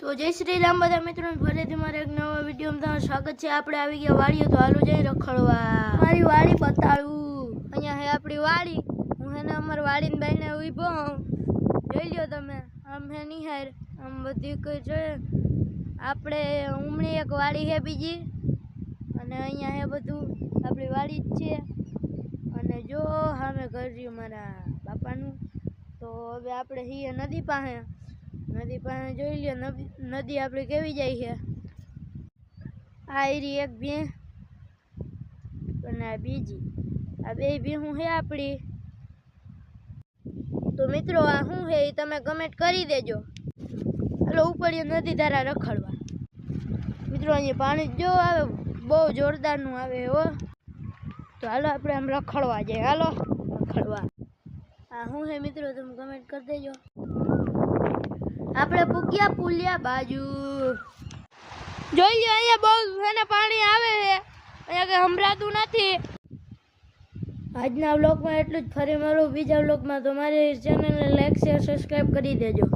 તો જય શ્રી રામ બધા મિત્રો, ફરીથી મારા એક નવા વિડીયોમાં તમારું સ્વાગત છે। આપણે આવી ગયા વાડીએ, તો હાલો જઈ રખડવા। મારી વાડી બતાડું, અહીંયા હે આપણી વાડી। હું હે ને અમારી વાડીની બાઈને ઊભો જોઈ લ્યો તમે। આમ હે નિહાર, આમ બધી કઈ છે આપણે ઉમણી એક વાડી હે બીજી, અને અહીંયા હે બધું આપણી વાડી જ છે। અને જો સામે ઘર રહ્યું મારા બાપાનું। તો હવે આપણે છીએ નદી પાસે જોઈ લ્યો નદી આપણી કેવી જાય છે। આ એરી એક ભેં અને આ બીજી, આ બે ભેહું છે આપણી। તો મિત્રો આ શું છે એ તમે કમેન્ટ કરી દેજો। હાલો ઉપડીએ નદી ધારા રખડવા। મિત્રો અહીંયા પાણી જો આવે, બહુ જોરદારનું આવે હો। તો હાલો આપણે આમ રખડવા જઈએ, હાલો રખડવા। આ શું છે મિત્રો તમે કમેન્ટ કરી દેજો। આપણે પૂગ્યા પુલિયા બાજુ, જોઈ લો અહીંયા બહુ છે ને પાણી આવે છે, અહીંયા કઈ સંભળાતું નથી। આજના વ્લોગમાં એટલું જ, ફરી મળું બીજા વ્લોગમાં। તો મારી ચેનલને લાઈક શેર સબસ્ક્રાઈબ કરી દેજો।